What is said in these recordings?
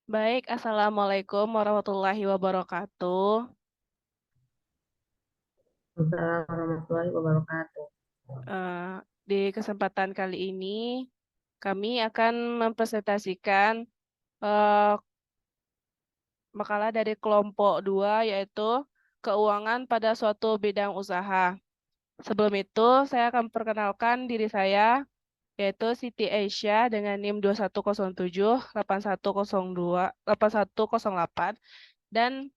Baik, Assalamualaikum warahmatullahi wabarakatuh. Waalaikumsalam warahmatullahi wabarakatuh. Eh, di kesempatan kali ini, kami akan mempresentasikan eh, makalah dari kelompok 2, yaitu keuangan pada suatu bidang usaha. Sebelum itu, saya akan perkenalkan diri saya, yaitu Siti Aisyah dengan NIM 2107 8102 8108, dan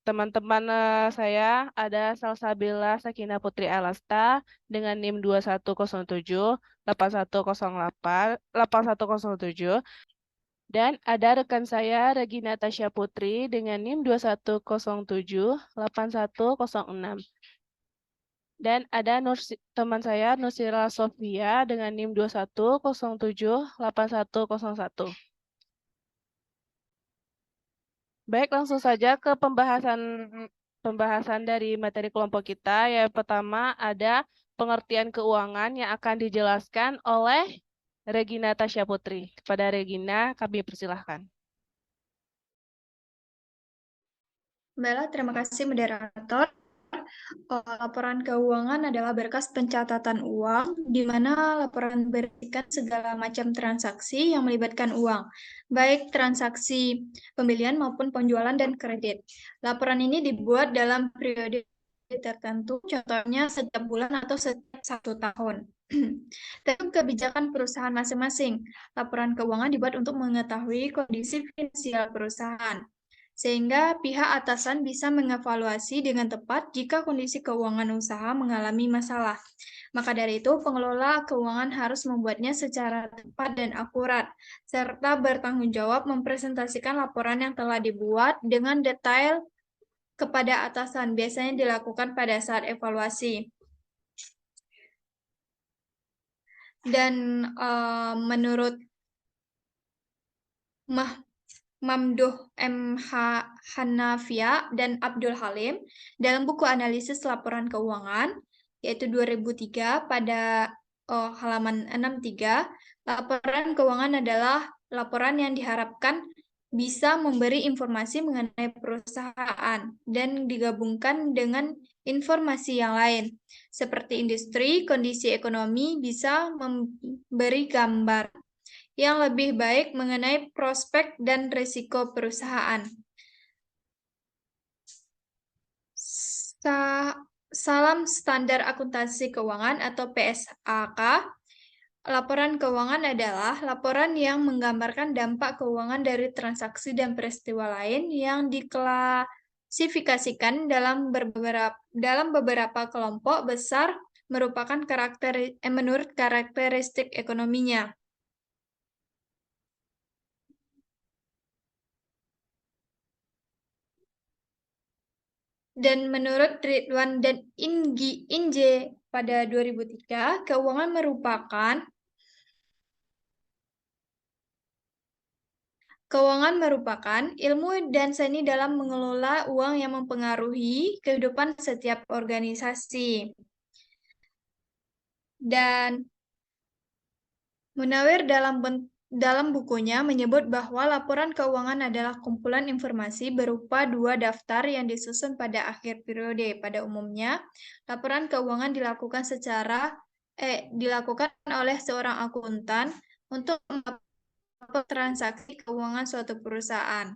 teman-teman saya ada Salsabila Sakinah Putri Alasta dengan NIM 2107 8108 8107, dan ada rekan saya Regina Tasya Putri dengan NIM 2107 8106, dan ada teman saya Nusira Sofia dengan NIM 2107 8101. Baik, langsung saja ke pembahasan dari materi kelompok kita. Yang pertama ada pengertian keuangan yang akan dijelaskan oleh Regina Tasya Putri. Kepada Regina, kami persilahkan. Baiklah, terima kasih moderator. Laporan keuangan adalah berkas pencatatan uang, di mana laporan berisikan segala macam transaksi yang melibatkan uang, baik transaksi pembelian maupun penjualan dan kredit. Laporan ini dibuat dalam periode tertentu, contohnya setiap bulan atau setiap 1 tahun. Tergantung kebijakan perusahaan masing-masing. Laporan keuangan dibuat untuk mengetahui kondisi finansial perusahaan, sehingga pihak atasan bisa mengevaluasi dengan tepat jika kondisi keuangan usaha mengalami masalah. Maka dari itu, pengelola keuangan harus membuatnya secara tepat dan akurat, serta bertanggung jawab mempresentasikan laporan yang telah dibuat dengan detail kepada atasan, biasanya dilakukan pada saat evaluasi. Dan menurut Mamduh M. Hanafia dan Abdul Halim dalam buku analisis laporan keuangan, yaitu 2003 pada halaman 63, laporan keuangan adalah laporan yang diharapkan bisa memberi informasi mengenai perusahaan dan digabungkan dengan informasi yang lain, seperti industri, kondisi ekonomi, bisa memberi gambar yang lebih baik mengenai prospek dan risiko perusahaan. Salam Standar Akuntansi Keuangan atau PSAK. Laporan keuangan adalah laporan yang menggambarkan dampak keuangan dari transaksi dan peristiwa lain yang diklasifikasikan dalam beberapa kelompok besar merupakan menurut karakteristik ekonominya. Dan menurut Ridwan dan Inje pada 2003, keuangan merupakan ilmu dan seni dalam mengelola uang yang mempengaruhi kehidupan setiap organisasi. Dan Munawir dalam bukunya menyebut bahwa laporan keuangan adalah kumpulan informasi berupa 2 daftar yang disusun pada akhir periode. Pada umumnya, laporan keuangan dilakukan oleh seorang akuntan untuk melaporkan transaksi keuangan suatu perusahaan.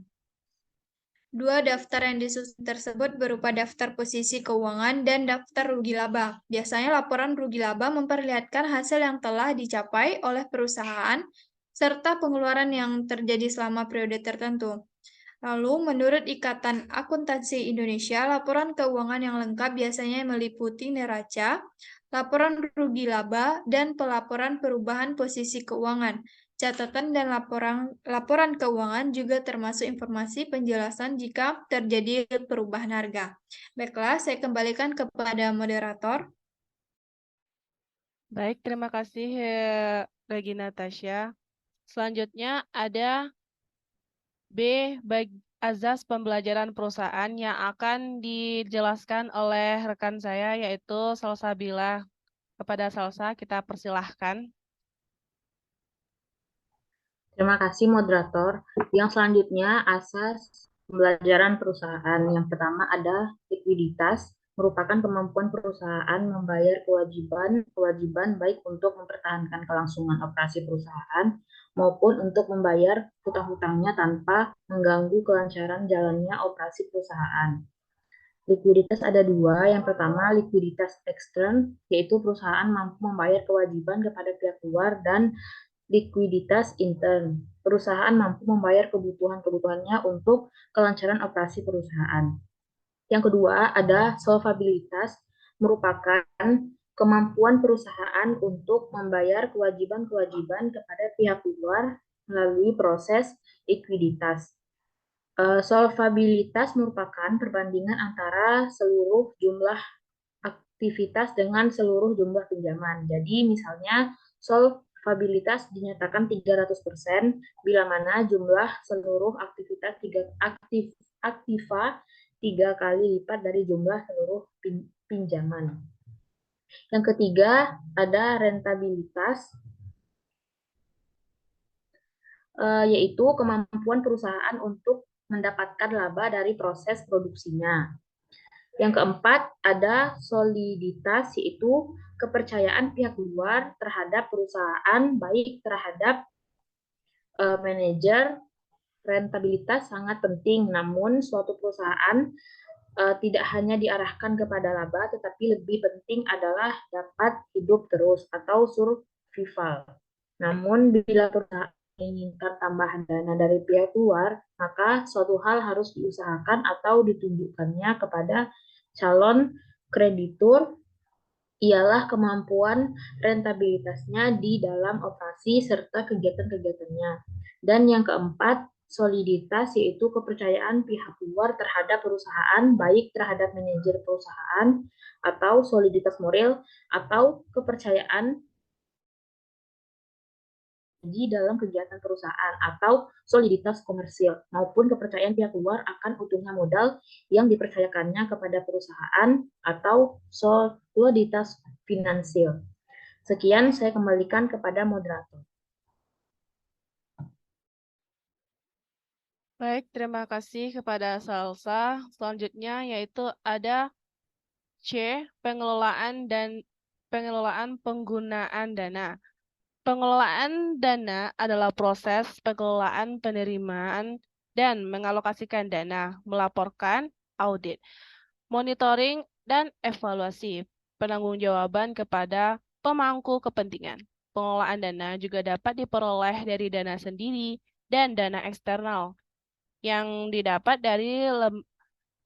2 daftar yang disusun tersebut berupa daftar posisi keuangan dan daftar rugi laba. Biasanya laporan rugi laba memperlihatkan hasil yang telah dicapai oleh perusahaan serta pengeluaran yang terjadi selama periode tertentu. Lalu, menurut Ikatan Akuntansi Indonesia, laporan keuangan yang lengkap biasanya meliputi neraca, laporan rugi laba, dan pelaporan perubahan posisi keuangan. Catatan dan laporan keuangan juga termasuk informasi penjelasan jika terjadi perubahan harga. Baiklah, saya kembalikan kepada moderator. Baik, terima kasih Regina Tasya. Selanjutnya ada B, azas pembelajaran perusahaan yang akan dijelaskan oleh rekan saya, yaitu Salsabila. Kepada Salsa, kita persilahkan. Terima kasih moderator. Yang selanjutnya asas pembelajaran perusahaan. Yang pertama ada likuiditas, merupakan kemampuan perusahaan membayar kewajiban baik untuk mempertahankan kelangsungan operasi perusahaan maupun untuk membayar hutang-hutangnya tanpa mengganggu kelancaran jalannya operasi perusahaan. Likuiditas ada dua. Yang pertama, likuiditas ekstern, yaitu perusahaan mampu membayar kewajiban kepada pihak luar, dan likuiditas intern, perusahaan mampu membayar kebutuhan-kebutuhannya untuk kelancaran operasi perusahaan. Yang kedua, ada solvabilitas, merupakan kemampuan perusahaan untuk membayar kewajiban-kewajiban kepada pihak luar melalui proses likuiditas. Solvabilitas merupakan perbandingan antara seluruh jumlah aktivitas dengan seluruh jumlah pinjaman. Jadi misalnya solvabilitas dinyatakan 300% bila mana jumlah seluruh aktivitas aktiva 3 kali lipat dari jumlah seluruh pinjaman. Yang ketiga ada rentabilitas, yaitu kemampuan perusahaan untuk mendapatkan laba dari proses produksinya. Yang keempat, ada soliditas, yaitu kepercayaan pihak luar terhadap perusahaan, baik terhadap manajer. Rentabilitas sangat penting, namun suatu perusahaan tidak hanya diarahkan kepada laba, tetapi lebih penting adalah dapat hidup terus atau survival. Namun, bila perusahaan menginginkan tambahan dana dari pihak luar, maka suatu hal harus diusahakan atau ditunjukkannya kepada calon kreditur, ialah kemampuan rentabilitasnya di dalam operasi serta kegiatan-kegiatannya. Dan yang keempat, soliditas, yaitu kepercayaan pihak luar terhadap perusahaan, baik terhadap manajer perusahaan, atau soliditas moral, atau kepercayaan di dalam kegiatan perusahaan, atau soliditas komersil, maupun kepercayaan pihak luar akan utuhnya modal yang dipercayakannya kepada perusahaan, atau soliditas finansial. Sekian, saya kembalikan kepada moderator. Baik, terima kasih kepada Salsa. Selanjutnya yaitu ada C, pengelolaan penggunaan dana. Pengelolaan dana adalah proses pengelolaan penerimaan dan mengalokasikan dana, melaporkan, audit, monitoring, dan evaluasi, penangguhjawaban kepada pemangku kepentingan. Pengelolaan dana juga dapat diperoleh dari dana sendiri dan dana eksternal yang didapat dari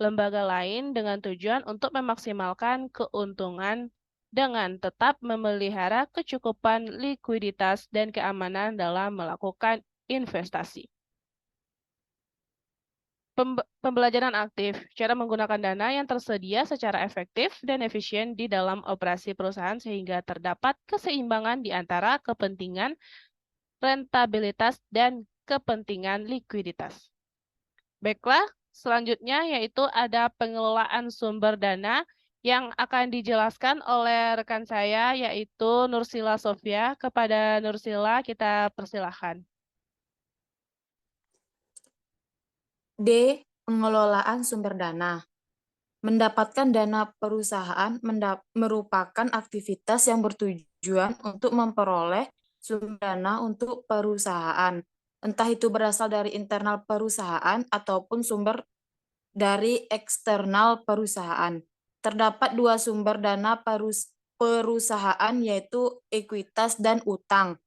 lembaga lain dengan tujuan untuk memaksimalkan keuntungan dengan tetap memelihara kecukupan likuiditas dan keamanan dalam melakukan investasi. Pembelajaran aktif, cara menggunakan dana yang tersedia secara efektif dan efisien di dalam operasi perusahaan sehingga terdapat keseimbangan di antara kepentingan rentabilitas dan kepentingan likuiditas. Baiklah, selanjutnya yaitu ada pengelolaan sumber dana yang akan dijelaskan oleh rekan saya yaitu Nursila Sofia. Kepada Nursila kita persilahkan. D. Pengelolaan sumber dana. Mendapatkan dana perusahaan merupakan aktivitas yang bertujuan untuk memperoleh sumber dana untuk perusahaan. Entah itu berasal dari internal perusahaan ataupun sumber dari eksternal perusahaan. Terdapat dua sumber dana perusahaan, yaitu ekuitas dan utang.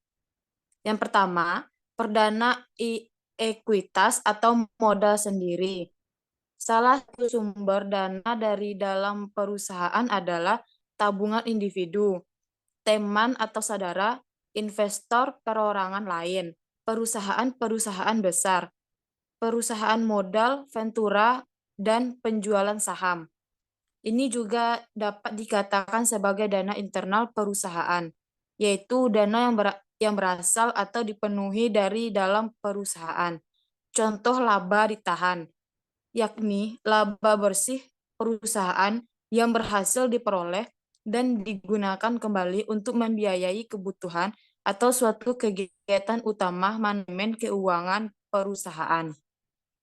Yang pertama, perdana ekuitas atau modal sendiri. Salah satu sumber dana dari dalam perusahaan adalah tabungan individu, teman atau saudara, investor perorangan lain, perusahaan-perusahaan besar, perusahaan modal, ventura, dan penjualan saham. Ini juga dapat dikatakan sebagai dana internal perusahaan, yaitu dana yang berasal atau dipenuhi dari dalam perusahaan. Contoh laba ditahan, yakni laba bersih perusahaan yang berhasil diperoleh dan digunakan kembali untuk membiayai kebutuhan atau suatu kegiatan utama manajemen keuangan perusahaan.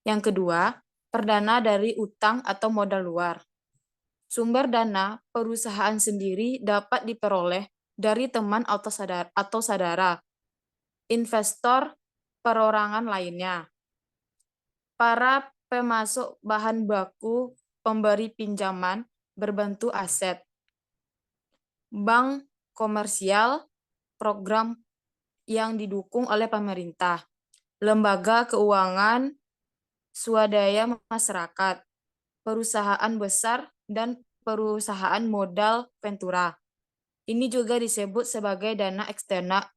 Yang kedua, perdana dari utang atau modal luar. Sumber dana perusahaan sendiri dapat diperoleh dari teman atau saudara, investor, perorangan lainnya, para pemasok bahan baku, pemberi pinjaman, berbentuk aset, bank komersial, program yang didukung oleh pemerintah, lembaga keuangan, swadaya masyarakat, perusahaan besar, dan perusahaan modal ventura. Ini juga disebut sebagai dana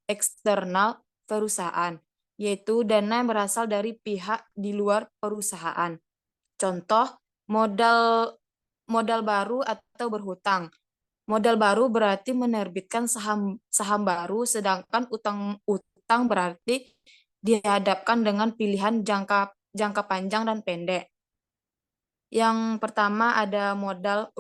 eksternal perusahaan, yaitu dana yang berasal dari pihak di luar perusahaan. Contoh, modal baru atau berhutang. Modal baru berarti menerbitkan saham baru, sedangkan utang berarti dihadapkan dengan pilihan jangka panjang dan pendek. Yang pertama ada modal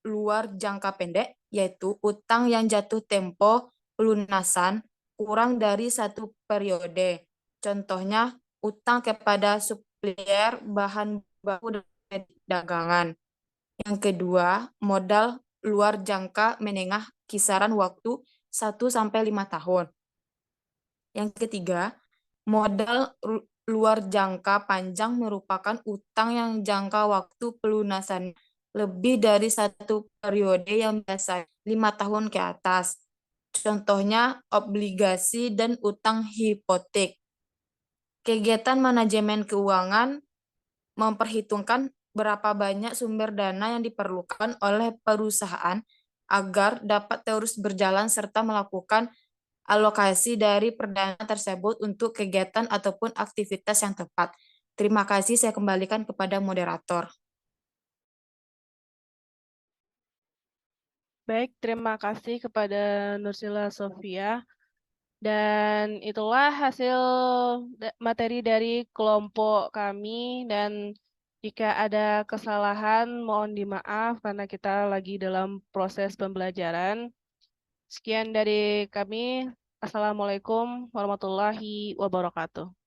luar jangka pendek, yaitu utang yang jatuh tempo pelunasan kurang dari 1 periode. Contohnya, utang kepada supplier bahan baku dan dagangan. Yang kedua, modal luar jangka menengah kisaran waktu 1-5 tahun. Yang ketiga, modal luar jangka panjang merupakan utang yang jangka waktu pelunasan lebih dari 1 periode yang biasa 5 tahun ke atas. Contohnya obligasi dan utang hipotek. Kegiatan manajemen keuangan memperhitungkan berapa banyak sumber dana yang diperlukan oleh perusahaan agar dapat terus berjalan serta melakukan alokasi dari perdana tersebut untuk kegiatan ataupun aktivitas yang tepat. Terima kasih, saya kembalikan kepada moderator. Baik, terima kasih kepada Nursila Sofia. Dan itulah hasil materi dari kelompok kami, dan jika ada kesalahan mohon dimaaf karena kita lagi dalam proses pembelajaran. Sekian dari kami. Assalamualaikum warahmatullahi wabarakatuh.